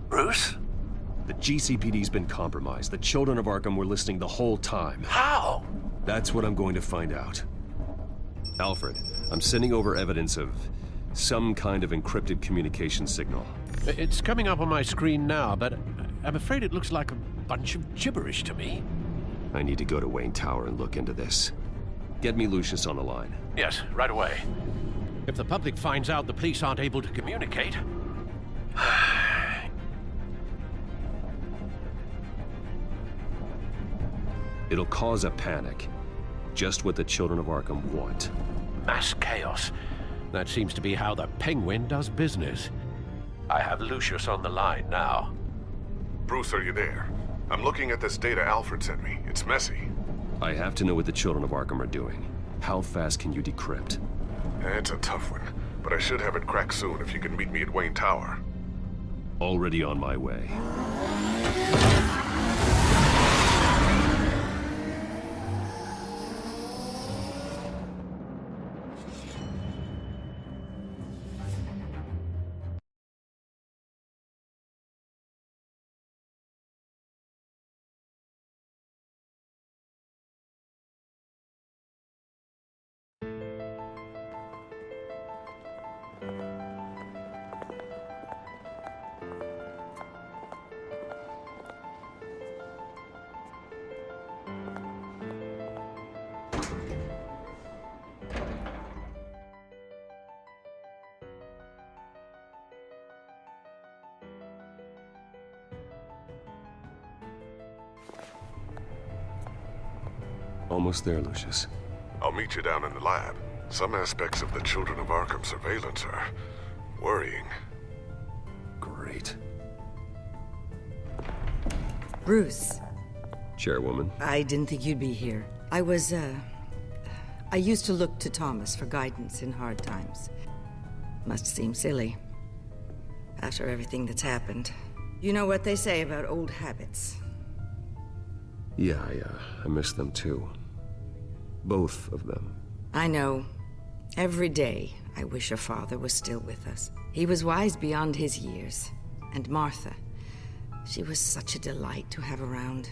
Bruce? The GCPD's been compromised. The children of Arkham were listening the whole time. How? That's what I'm going to find out. Alfred, I'm sending over evidence of some kind of encrypted communication signal. It's coming up on my screen now, but I'm afraid it looks like a bunch of gibberish to me. I need to go to Wayne Tower and look into this. Get me Lucius on the line. Yes, right away. If the public finds out the police aren't able to communicate... It'll cause a panic. Just what the children of Arkham want. Mass chaos. That seems to be how the Penguin does business. I have Lucius on the line now. Bruce, are you there? I'm looking at this data Alfred sent me. It's messy. I have to know what the children of Arkham are doing. How fast can you decrypt? It's a tough one, but I should have it cracked soon if you can meet me at Wayne Tower. Already on my way. Almost there, Lucius. I'll meet you down in the lab. Some aspects of the Children of Arkham surveillance are worrying. Great. Bruce. Chairwoman. I didn't think you'd be here. I used to look to Thomas for guidance in hard times. Must seem silly. After everything that's happened. You know what they say about old habits. Yeah, I miss them too. Both of them. I know. Every day, I wish your father was still with us. He was wise beyond his years. And Martha, she was such a delight to have around.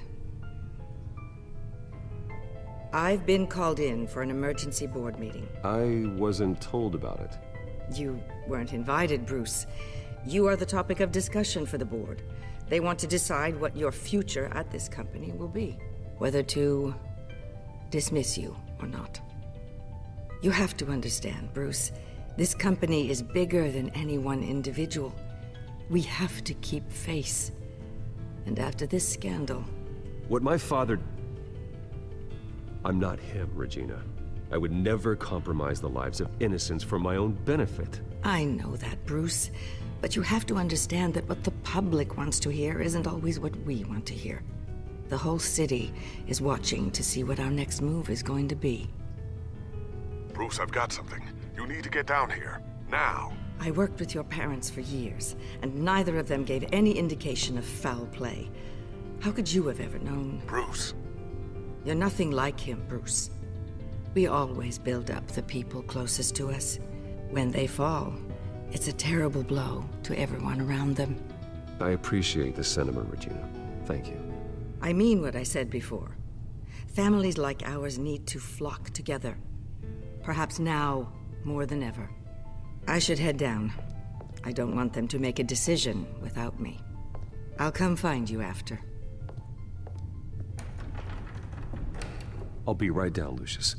I've been called in for an emergency board meeting. I wasn't told about it. You weren't invited, Bruce. You are the topic of discussion for the board. They want to decide what your future at this company will be. Whether to dismiss you or not. You have to understand, Bruce. This company is bigger than any one individual. We have to keep face. And after this scandal... What my father... I'm not him, Regina. I would never compromise the lives of innocents for my own benefit. I know that, Bruce. But you have to understand that what the public wants to hear isn't always what we want to hear. The whole city is watching to see what our next move is going to be. Bruce, I've got something. You need to get down here. Now. I worked with your parents for years, and neither of them gave any indication of foul play. How could you have ever known? Bruce. You're nothing like him, Bruce. We always build up the people closest to us. When they fall, it's a terrible blow to everyone around them. I appreciate the sentiment, Regina. Thank you. I mean what I said before. Families like ours need to flock together. Perhaps now more than ever. I should head down. I don't want them to make a decision without me. I'll come find you after. I'll be right down, Lucius.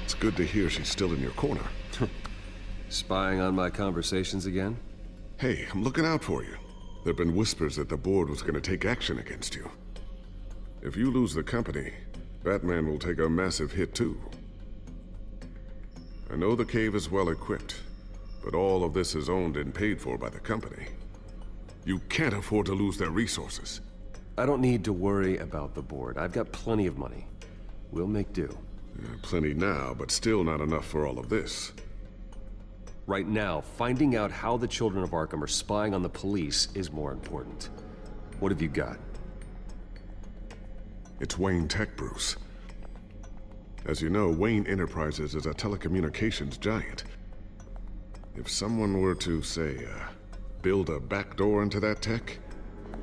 It's good to hear she's still in your corner. Spying on my conversations again? Hey, I'm looking out for you. There have been whispers that the board was going to take action against you. If you lose the company, Batman will take a massive hit too. I know the cave is well equipped, but all of this is owned and paid for by the company. You can't afford to lose their resources. I don't need to worry about the board. I've got plenty of money. We'll make do. Plenty now, but still not enough for all of this. Right now, finding out how the children of Arkham are spying on the police is more important. What have you got? It's Wayne Tech, Bruce. As you know, Wayne Enterprises is a telecommunications giant. If someone were to, say, build a backdoor into that tech...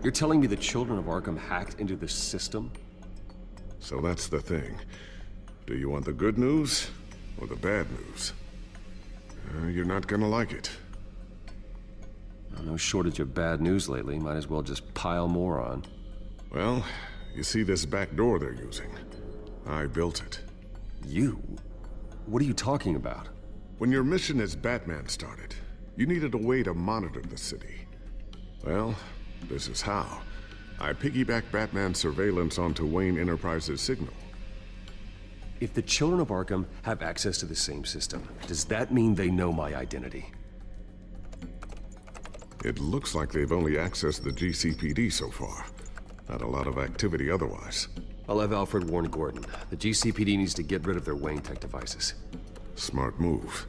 You're telling me the children of Arkham hacked into the system? So that's the thing. Do you want the good news or the bad news? You're not gonna like it. No shortage of bad news lately. Might as well just pile more on. Well, you see this back door they're using? I built it. You? What are you talking about? When your mission as Batman started, you needed a way to monitor the city. Well, this is how. I piggybacked Batman's surveillance onto Wayne Enterprises' signal. If the children of Arkham have access to the same system, does that mean they know my identity? It looks like they've only accessed the GCPD so far. Not a lot of activity otherwise. I'll have Alfred warn Gordon. The GCPD needs to get rid of their Wayne Tech devices. Smart move.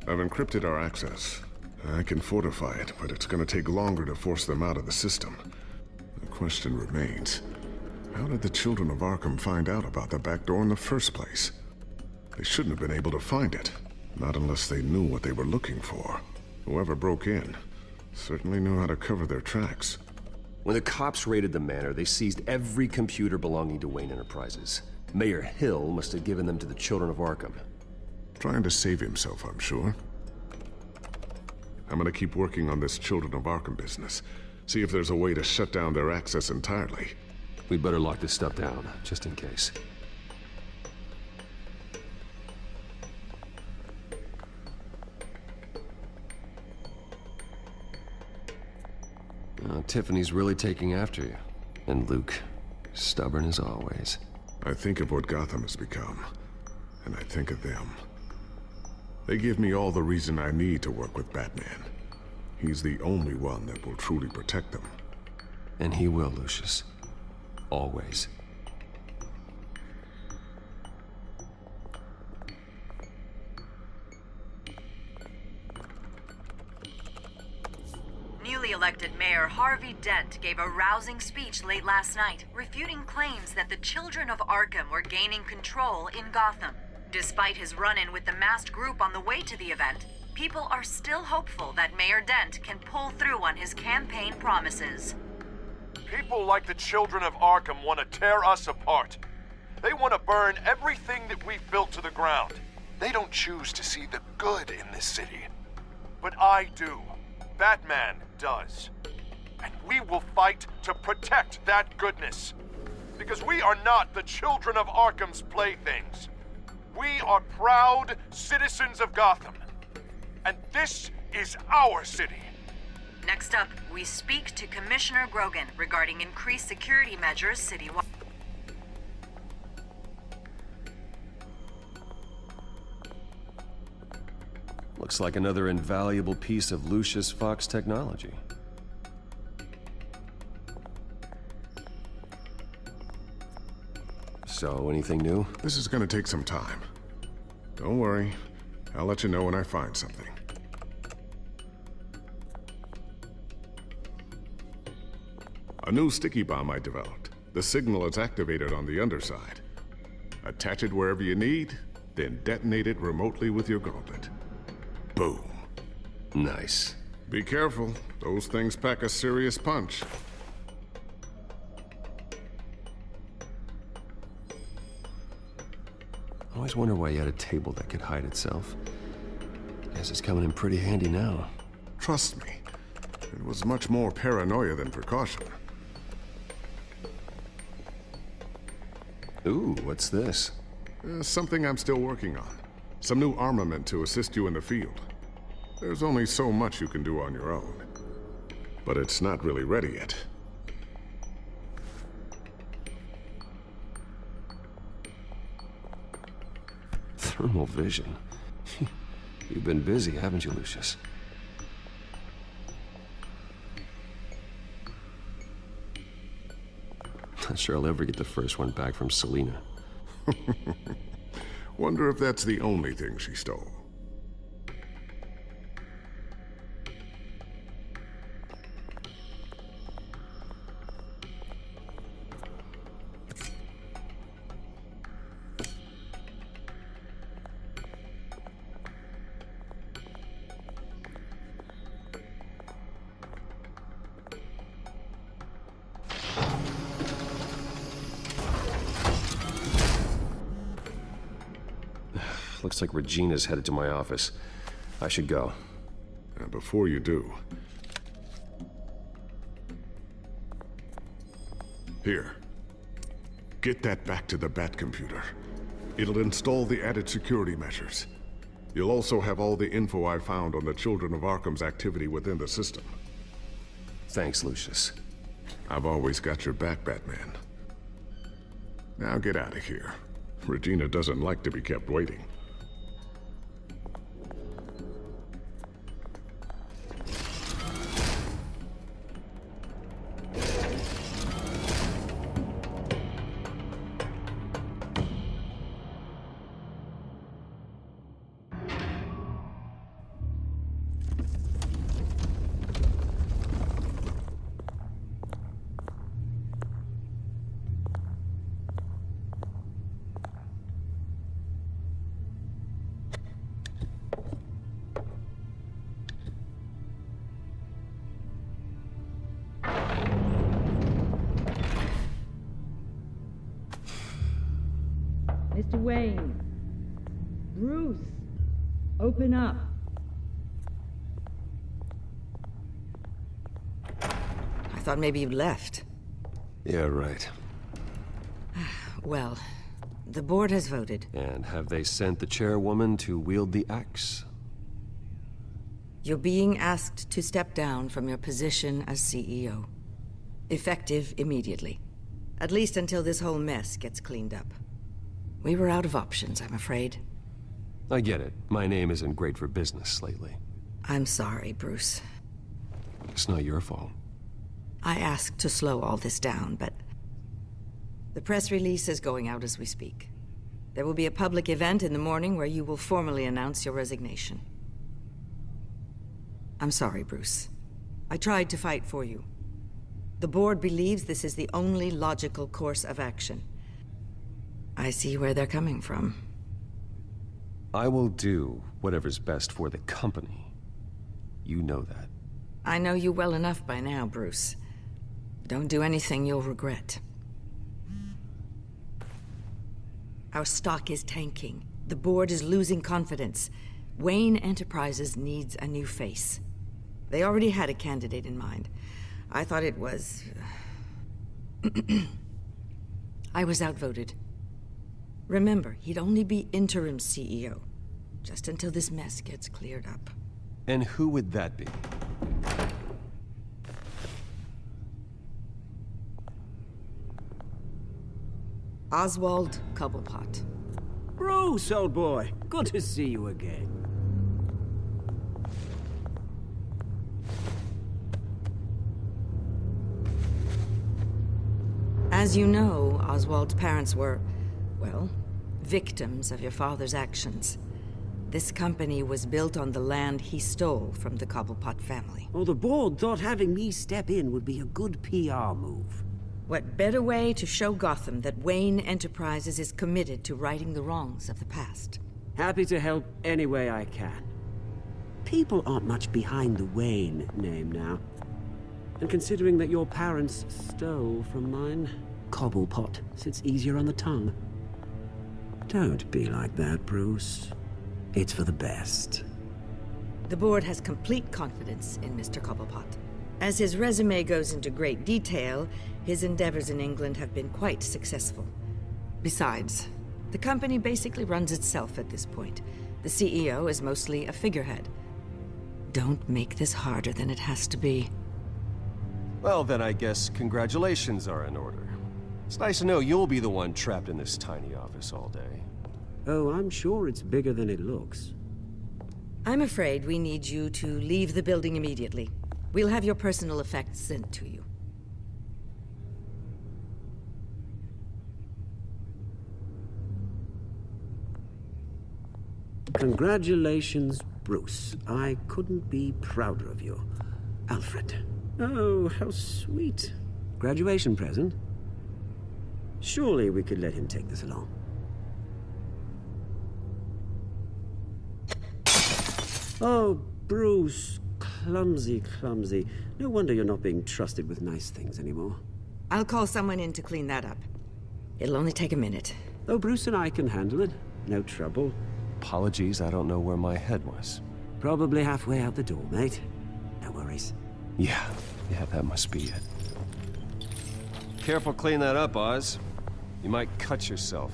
I've encrypted our access. I can fortify it, but it's gonna take longer to force them out of the system. The question remains, how did the children of Arkham find out about the back door in the first place? They shouldn't have been able to find it, not unless they knew what they were looking for. Whoever broke in certainly knew how to cover their tracks. When the cops raided the manor, they seized every computer belonging to Wayne Enterprises. Mayor Hill must have given them to the children of Arkham. Trying to save himself, I'm sure. I'm gonna keep working on this Children of Arkham business. See if there's a way to shut down their access entirely. We better lock this stuff down, just in case. Tiffany's really taking after you. And Luke, stubborn as always. I think of what Gotham has become, and I think of them. They give me all the reason I need to work with Batman. He's the only one that will truly protect them. And he will, Lucius. Always. Newly elected Mayor Harvey Dent gave a rousing speech late last night, refuting claims that the children of Arkham were gaining control in Gotham. Despite his run-in with the masked group on the way to the event, people are still hopeful that Mayor Dent can pull through on his campaign promises. People like the children of Arkham want to tear us apart. They want to burn everything that we've built to the ground. They don't choose to see the good in this city. But I do. Batman does. And we will fight to protect that goodness. Because we are not the children of Arkham's playthings. We are proud citizens of Gotham. And this is our city. Next up, we speak to Commissioner Grogan regarding increased security measures citywide. Looks like another invaluable piece of Lucius Fox technology. So, anything new? This is gonna take some time. Don't worry. I'll let you know when I find something. A new sticky bomb I developed. The signal is activated on the underside. Attach it wherever you need, then detonate it remotely with your gauntlet. Boom. Nice. Be careful. Those things pack a serious punch. I always wonder why you had a table that could hide itself. Guess it's coming in pretty handy now. Trust me, it was much more paranoia than precaution. Ooh, what's this? Something I'm still working on. Some new armament to assist you in the field. There's only so much you can do on your own. But it's not really ready yet. Thermal vision. You've been busy, haven't you, Lucius? Not sure I'll ever get the first one back from Selena. Wonder if that's the only thing she stole. Looks like Regina's headed to my office. I should go. And before you do... Here. Get that back to the Bat computer. It'll install the added security measures. You'll also have all the info I found on the Children of Arkham's activity within the system. Thanks, Lucius. I've always got your back, Batman. Now get out of here. Regina doesn't like to be kept waiting. Mr. Wayne. Bruce. Open up. I thought maybe you'd left. Yeah, right. Well, the board has voted. And have they sent the chairwoman to wield the axe? You're being asked to step down from your position as CEO. Effective immediately. At least until this whole mess gets cleaned up. We were out of options, I'm afraid. I get it. My name isn't great for business lately. I'm sorry, Bruce. It's not your fault. I asked to slow all this down, but... The press release is going out as we speak. There will be a public event in the morning where you will formally announce your resignation. I'm sorry, Bruce. I tried to fight for you. The board believes this is the only logical course of action. I see where they're coming from. I will do whatever's best for the company. You know that. I know you well enough by now, Bruce. Don't do anything you'll regret. Our stock is tanking. The board is losing confidence. Wayne Enterprises needs a new face. They already had a candidate in mind. I thought it was... I was outvoted. Remember, he'd only be interim CEO, just until this mess gets cleared up. And who would that be? Oswald Cobblepot. Bruce, old boy. Good to see you again. As you know, Oswald's parents were, well, victims of your father's actions. This company was built on the land he stole from the Cobblepot family. Well, the board thought having me step in would be a good PR move. What better way to show Gotham that Wayne Enterprises is committed to righting the wrongs of the past? Happy to help any way I can. People aren't much behind the Wayne name now. And considering that your parents stole from mine, Cobblepot sits easier on the tongue. Don't be like that, Bruce. It's for the best. The board has complete confidence in Mr. Cobblepot. As his resume goes into great detail, his endeavors in England have been quite successful. Besides, the company basically runs itself at this point. The CEO is mostly a figurehead. Don't make this harder than it has to be. Well, then I guess congratulations are in order. It's nice to know you'll be the one trapped in this tiny office all day. Oh, I'm sure it's bigger than it looks. I'm afraid we need you to leave the building immediately. We'll have your personal effects sent to you. Congratulations, Bruce. I couldn't be prouder of you. Alfred. Oh, how sweet. Graduation present? Surely we could let him take this along. Oh, Bruce. Clumsy, clumsy. No wonder you're not being trusted with nice things anymore. I'll call someone in to clean that up. It'll only take a minute. Oh, Bruce and I can handle it. No trouble. Apologies, I don't know where my head was. Probably halfway out the door, mate. No worries. Yeah, that must be it. Careful clean that up, Oz. You might cut yourself.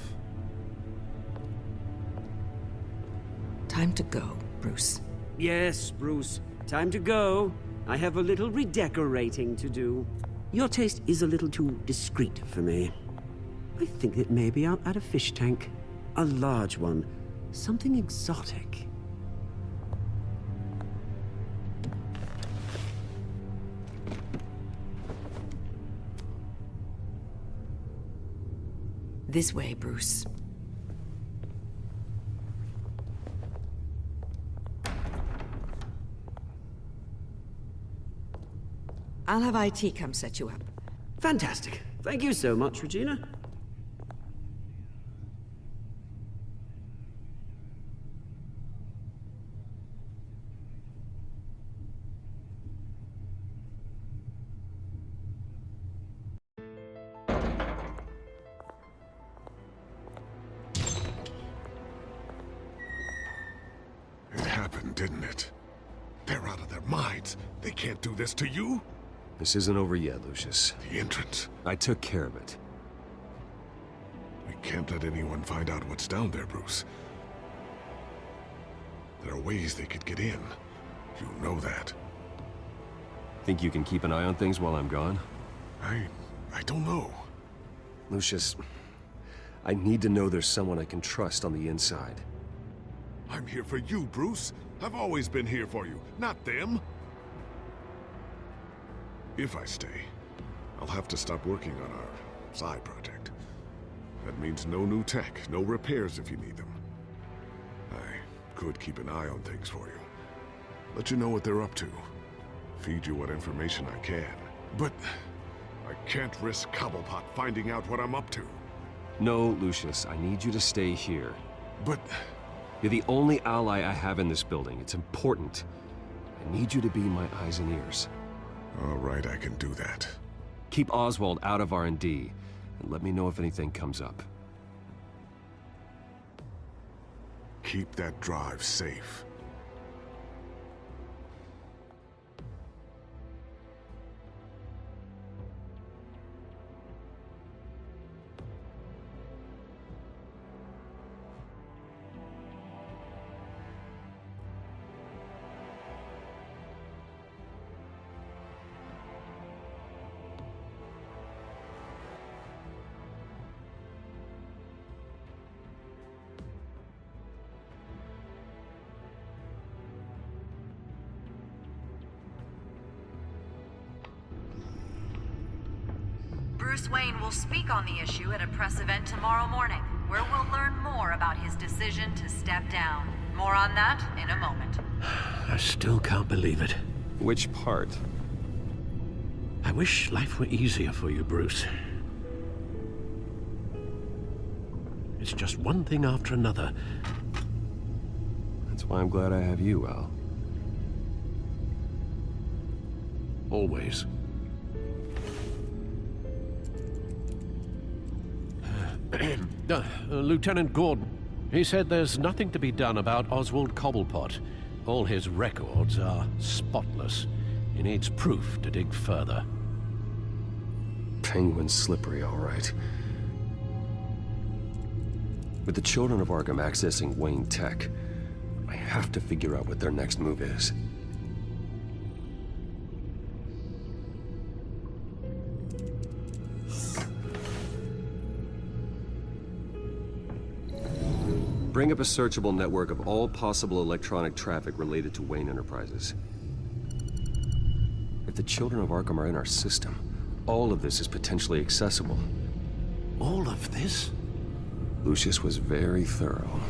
Time to go, Bruce. Yes, Bruce. Time to go. I have a little redecorating to do. Your taste is a little too discreet for me. I think that maybe I'll add a fish tank. A large one. Something exotic. This way, Bruce. I'll have IT come set you up. Fantastic. Thank you so much, Regina. It happened, didn't it? They're out of their minds. They can't do this to you? This isn't over yet, Lucius. The entrance. I took care of it. We can't let anyone find out what's down there, Bruce. There are ways they could get in. You know that. Think you can keep an eye on things while I'm gone? I don't know. Lucius, I need to know there's someone I can trust on the inside. I'm here for you, Bruce. I've always been here for you, not them. If I stay, I'll have to stop working on our side project. That means no new tech, no repairs if you need them. I could keep an eye on things for you. Let you know what they're up to. Feed you what information I can. But I can't risk Cobblepot finding out what I'm up to. No, Lucius, I need you to stay here. But you're the only ally I have in this building. It's important. I need you to be my eyes and ears. all right, I can do that. Keep Oswald out of R&D, and let me know if anything comes up. Keep that drive safe. Bruce Wayne will speak on the issue at a press event tomorrow morning, where we'll learn more about his decision to step down. More on that in a moment. I still can't believe it. Which part? I wish life were easier for you, Bruce. It's just one thing after another. That's why I'm glad I have you, Al. always. Lieutenant Gordon, he said there's nothing to be done about Oswald Cobblepot. All his records are spotless. He needs proof to dig further. Penguin's slippery, all right. With the children of Arkham accessing Wayne Tech, I have to figure out what their next move is. Bring up a searchable network of all possible electronic traffic related to Wayne Enterprises. If the children of Arkham are in our system, all of this is potentially accessible. All of this? Lucius was very thorough.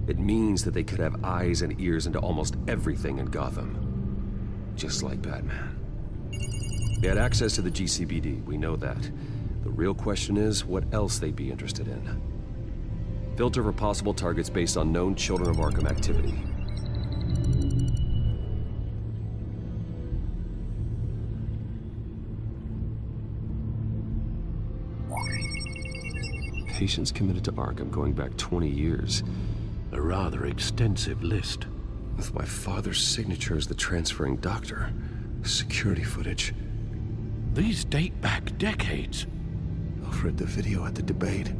It means that they could have eyes and ears into almost everything in Gotham. Just like Batman. They had access to the GCPD, we know that. The real question is, what else they'd be interested in. Filter for possible targets based on known Children of Arkham activity. Patients committed to Arkham going back 20 years. A rather extensive list. With my father's signature as the transferring doctor. Security footage. These date back decades. I've read the video at the debate.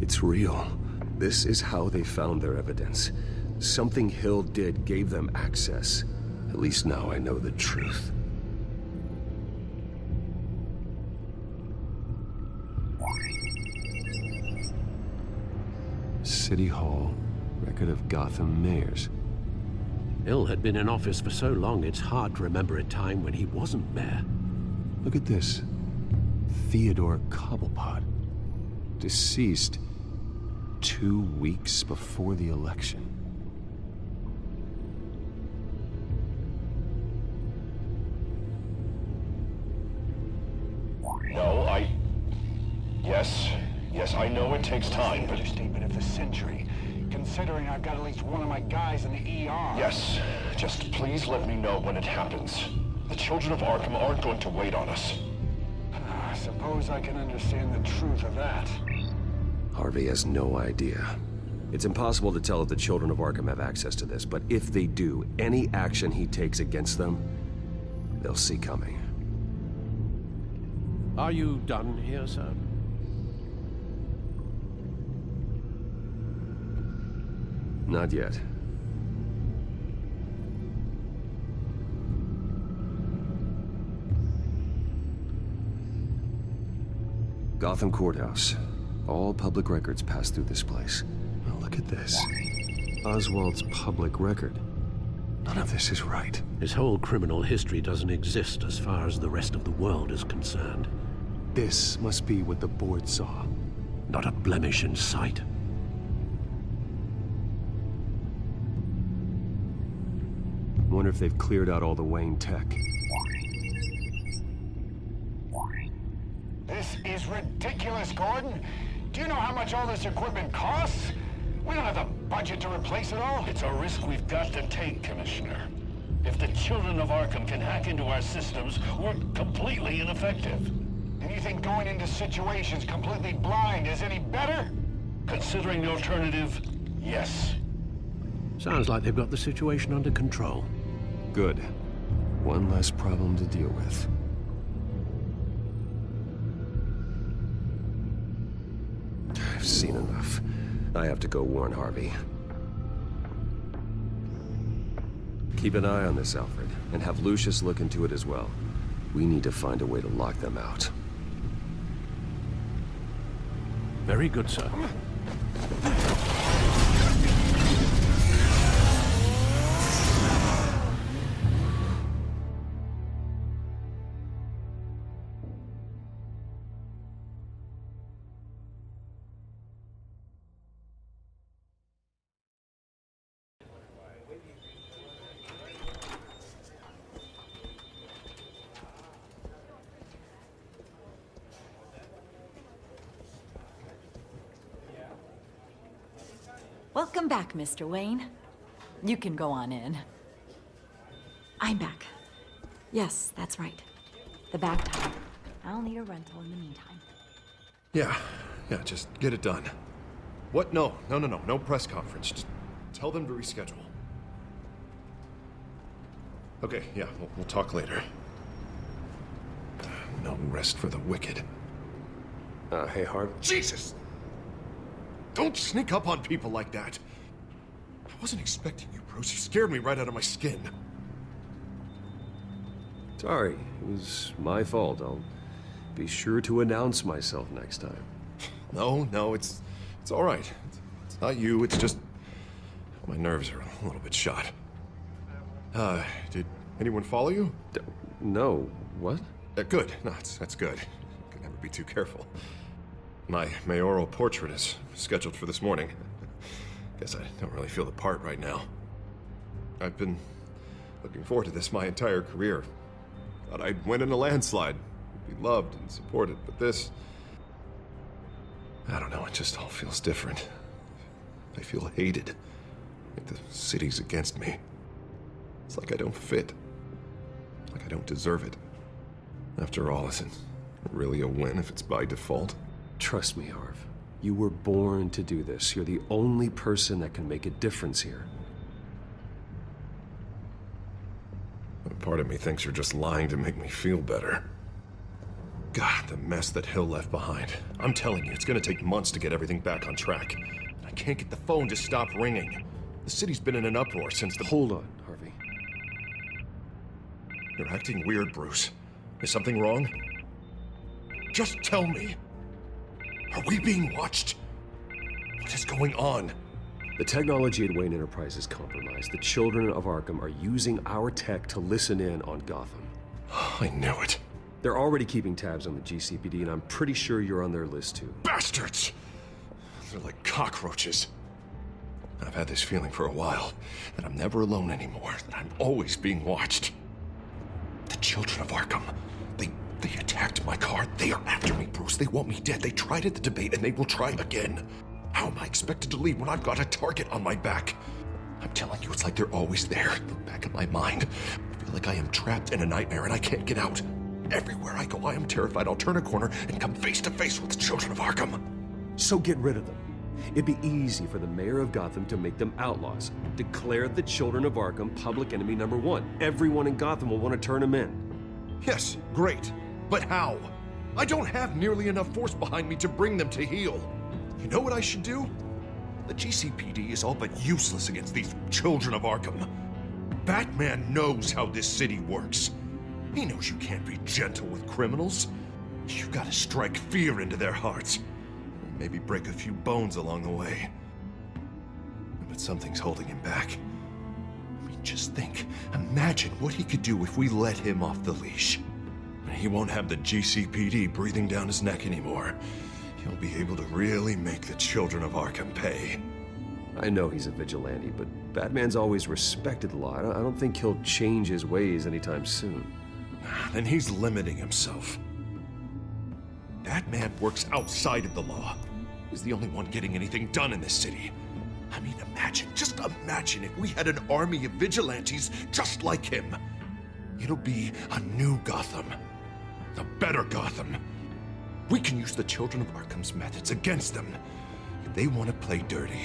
It's real. This is how they found their evidence. Something Hill did gave them access. At least now I know the truth. City Hall, record of Gotham mayors. Hill had been in office for so long, it's hard to remember a time when he wasn't mayor. Look at this. Theodore Cobblepot. Deceased 2 weeks before the election. No, Yes, I know it takes time, but... Understatement of the century, considering I've got at least one of my guys in the ER. Yes, just please let me know when it happens. The children of Arkham aren't going to wait on us. I suppose I can understand the truth of that. Harvey has no idea. It's impossible to tell if the children of Arkham have access to this, but if they do, any action he takes against them, they'll see coming. Are you done here, sir? Not yet. Gotham Courthouse. All public records pass through this place. Now look at this. Oswald's public record. None of this is right. His whole criminal history doesn't exist as far as the rest of the world is concerned. This must be what the board saw. Not a blemish in sight. Wonder if they've cleared out all the Wayne tech. This is ridiculous, Gordon. Do you know how much all this equipment costs? We don't have the budget to replace it all. It's a risk we've got to take, Commissioner. If the children of Arkham can hack into our systems, we're completely ineffective. And you think going into situations completely blind is any better? Considering the alternative, yes. Sounds like they've got the situation under control. Good. One less problem to deal with. I've seen enough. I have to go warn Harvey. Keep an eye on this, Alfred, and have Lucius look into it as well. We need to find a way to lock them out. Very good, sir. Welcome back, Mr. Wayne. You can go on in. I'm back. Yes, that's right. The back tire. I'll need a rental in the meantime. Yeah, just get it done. What? No press conference. Just tell them to reschedule. Okay, yeah, we'll talk later. No rest for the wicked. Hey, Harv. Jesus! Don't sneak up on people like that. I wasn't expecting you, Bruce. You scared me right out of my skin. Sorry, it was my fault. I'll be sure to announce myself next time. No, it's all right. It's not you, it's just my nerves are a little bit shot. Did anyone follow you? No, what? Good. No, that's good. Can never be too careful. My mayoral portrait is scheduled for this morning. Guess I don't really feel the part right now. I've been looking forward to this my entire career. Thought I'd win in a landslide, be loved and supported, but this... I don't know, it just all feels different. I feel hated. Like the city's against me. It's like I don't fit. Like I don't deserve it. After all, isn't it really a win if it's by default? Trust me, Harv. You were born to do this. You're the only person that can make a difference here. Part of me thinks you're just lying to make me feel better. God, the mess that Hill left behind. I'm telling you, it's gonna take months to get everything back on track. I can't get the phone to stop ringing. The city's been in an uproar since the... Hold on, Harvey. You're acting weird, Bruce. Is something wrong? Just tell me. Are we being watched? What is going on? The technology at Wayne Enterprise is compromised. The children of Arkham are using our tech to listen in on Gotham. I knew it. They're already keeping tabs on the GCPD, and I'm pretty sure you're on their list too. Bastards! They're like cockroaches. I've had this feeling for a while, that I'm never alone anymore, that I'm always being watched. The children of Arkham, they attacked my car. They are after me, Bruce. They want me dead. They tried at the debate, and they will try again. How am I expected to leave when I've got a target on my back? I'm telling you, it's like they're always there, in the back of my mind. I feel like I am trapped in a nightmare and I can't get out. Everywhere I go, I am terrified I'll turn a corner and come face to face with the children of Arkham. So get rid of them. It'd be easy for the mayor of Gotham to make them outlaws. Declare the children of Arkham public enemy number one. Everyone in Gotham will want to turn them in. Yes, great. But how? I don't have nearly enough force behind me to bring them to heel. You know what I should do? The GCPD is all but useless against these children of Arkham. Batman knows how this city works. He knows you can't be gentle with criminals. You've got to strike fear into their hearts. Maybe break a few bones along the way. But something's holding him back. I mean, just think. Imagine what he could do if we let him off the leash. He won't have the GCPD breathing down his neck anymore. He'll be able to really make the children of Arkham pay. I know he's a vigilante, but Batman's always respected the law. I don't think he'll change his ways anytime soon. Then he's limiting himself. That man works outside of the law. He's the only one getting anything done in this city. I mean, just imagine if we had an army of vigilantes just like him. It'll be a new Gotham. A better Gotham. We can use the children of Arkham's methods against them. If they want to play dirty,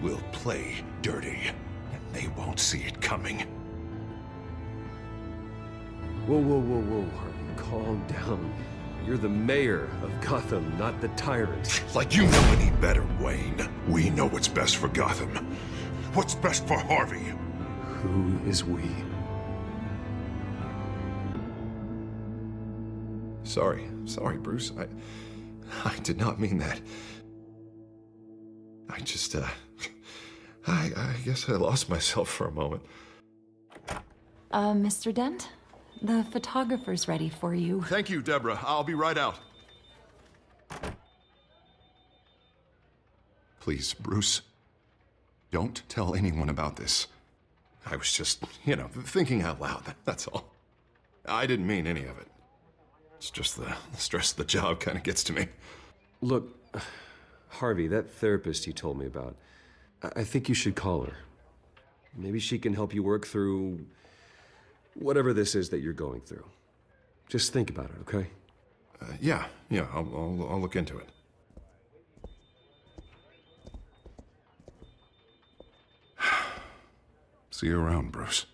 we'll play dirty. And they won't see it coming. Whoa, Harvey, calm down. You're the mayor of Gotham, not the tyrant. Like you know any better, Wayne. We know what's best for Gotham. What's best for Harvey? Who is we? Sorry, Bruce. I did not mean that. I just, I guess I lost myself for a moment. Mr. Dent? The photographer's ready for you. Thank you, Deborah. I'll be right out. Please, Bruce, don't tell anyone about this. I was just, thinking out loud, that's all. I didn't mean any of it. It's just the stress of the job kind of gets to me. Look, Harvey, that therapist you told me about, I think you should call her. Maybe she can help you work through Whatever this is that you're going through, just think about it, okay? Yeah, I'll look into it. See you around, Bruce.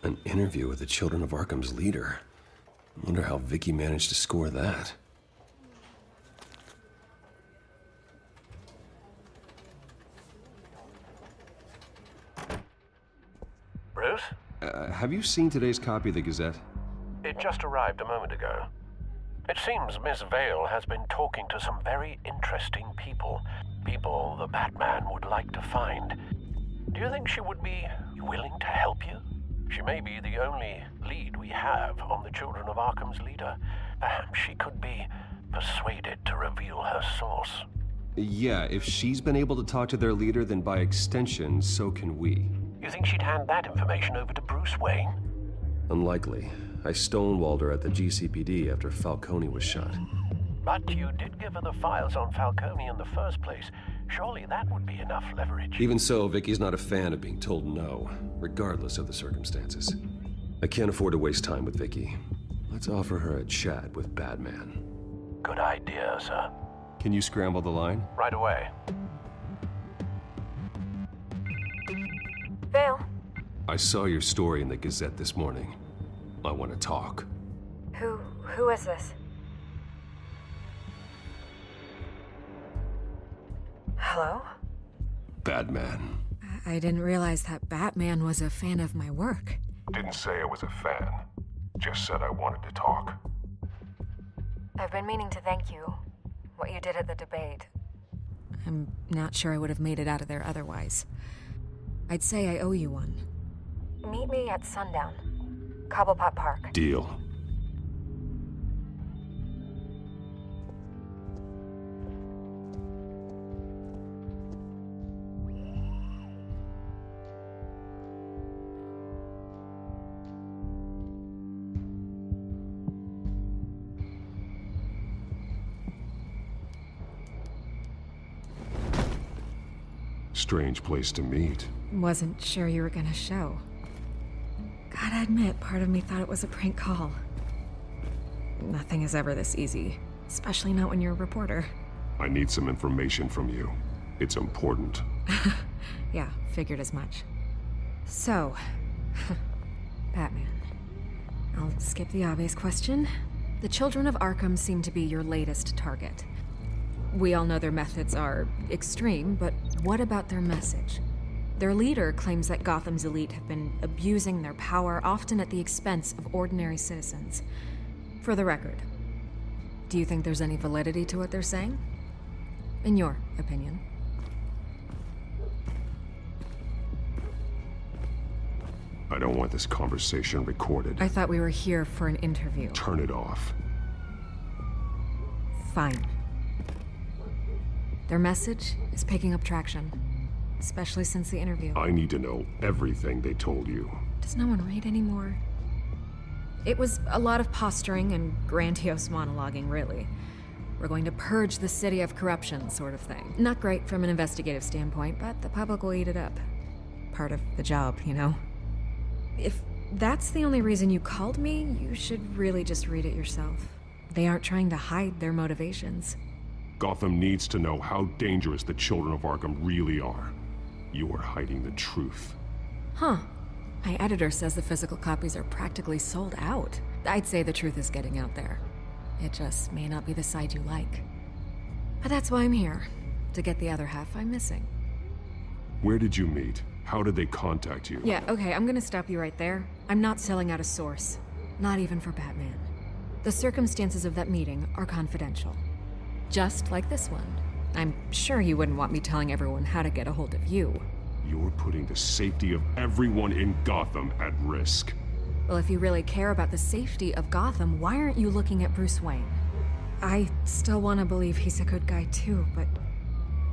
An interview with the Children of Arkham's leader. I wonder how Vicky managed to score that. Bruce? Have you seen today's copy of the Gazette? It just arrived a moment ago. It seems Miss Vale has been talking to some very interesting people. People the Batman would like to find. Do you think she would be willing to help you? She may be the only lead we have on the Children of Arkham's leader. Perhaps she could be persuaded to reveal her source. Yeah, if she's been able to talk to their leader, then by extension, so can we. You think she'd hand that information over to Bruce Wayne? Unlikely. I stonewalled her at the GCPD after Falcone was shot. But you did give her the files on Falcone in the first place. Surely that would be enough leverage. Even so, Vicky's not a fan of being told no, regardless of the circumstances. I can't afford to waste time with Vicky. Let's offer her a chat with Batman. Good idea, sir. Can you scramble the line? Right away. Vale. I saw your story in the Gazette this morning. I want to talk. Who is this? Hello? Batman. I didn't realize that Batman was a fan of my work. Didn't say I was a fan. Just said I wanted to talk. I've been meaning to thank you. What you did at the debate. I'm not sure I would have made it out of there otherwise. I'd say I owe you one. Meet me at sundown. Cobblepot Park. Deal. Strange place to meet. Wasn't sure you were gonna show. Gotta admit, part of me thought it was a prank call. Nothing is ever this easy, especially not when you're a reporter. I need some information from you. It's important. Yeah, figured as much. So, Batman. I'll skip the obvious question. The Children of Arkham seem to be your latest target. We all know their methods are extreme, but what about their message? Their leader claims that Gotham's elite have been abusing their power, often at the expense of ordinary citizens. For the record, do you think there's any validity to what they're saying? In your opinion? I don't want this conversation recorded. I thought we were here for an interview. Turn it off. Fine. Their message is picking up traction, especially since the interview. I need to know everything they told you. Does no one read anymore? It was a lot of posturing and grandiose monologuing, really. We're going to purge the city of corruption, sort of thing. Not great from an investigative standpoint, but the public will eat it up. Part of the job, you know? If that's the only reason you called me, you should really just read it yourself. They aren't trying to hide their motivations. Gotham needs to know how dangerous the Children of Arkham really are. You are hiding the truth. Huh. My editor says the physical copies are practically sold out. I'd say the truth is getting out there. It just may not be the side you like. But that's why I'm here. To get the other half I'm missing. Where did you meet? How did they contact you? Yeah, okay, I'm gonna stop you right there. I'm not selling out a source. Not even for Batman. The circumstances of that meeting are confidential. Just like this one. I'm sure you wouldn't want me telling everyone how to get a hold of you. You're putting the safety of everyone in Gotham at risk. Well, if you really care about the safety of Gotham, why aren't you looking at Bruce Wayne? I still want to believe he's a good guy too, but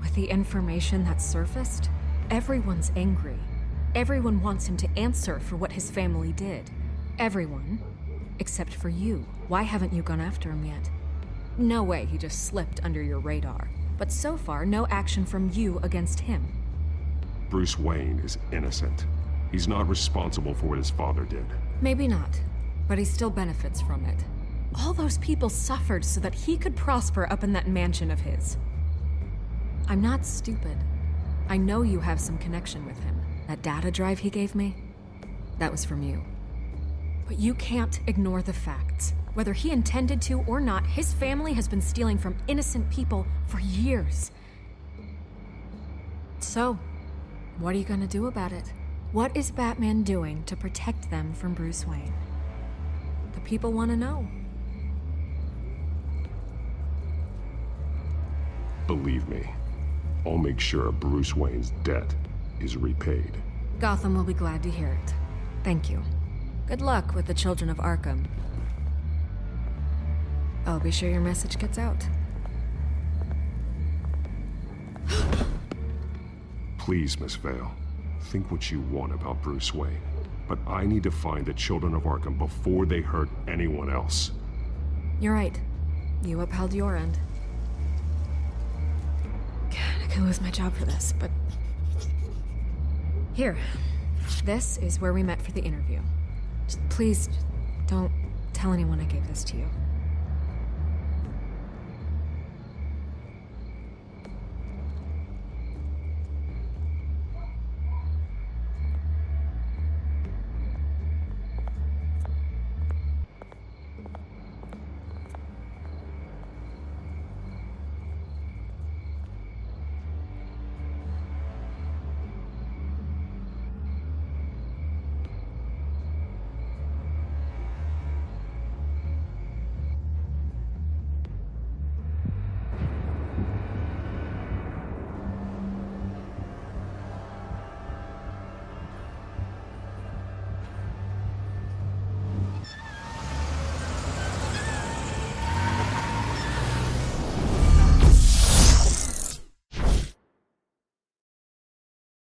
with the information that's surfaced, everyone's angry. Everyone wants him to answer for what his family did. everyone, except for you. Why haven't you gone after him yet? No way he just slipped under your radar. But so far, no action from you against him. Bruce Wayne is innocent. He's not responsible for what his father did. Maybe not, but he still benefits from it. All those people suffered so that he could prosper up in that mansion of his. I'm not stupid. I know you have some connection with him. That data drive he gave me, that was from you. But you can't ignore the facts. Whether he intended to or not, his family has been stealing from innocent people for years. So, what are you gonna do about it? What is Batman doing to protect them from Bruce Wayne? The people want to know. Believe me, I'll make sure Bruce Wayne's debt is repaid. Gotham will be glad to hear it. Thank you. Good luck with the children of Arkham. I'll be sure your message gets out. Please, Miss Vale, think what you want about Bruce Wayne. But I need to find the children of Arkham before they hurt anyone else. You're right. You upheld your end. God, I could lose my job for this, but... Here. This is where we met for the interview. Just please, don't tell anyone I gave this to you.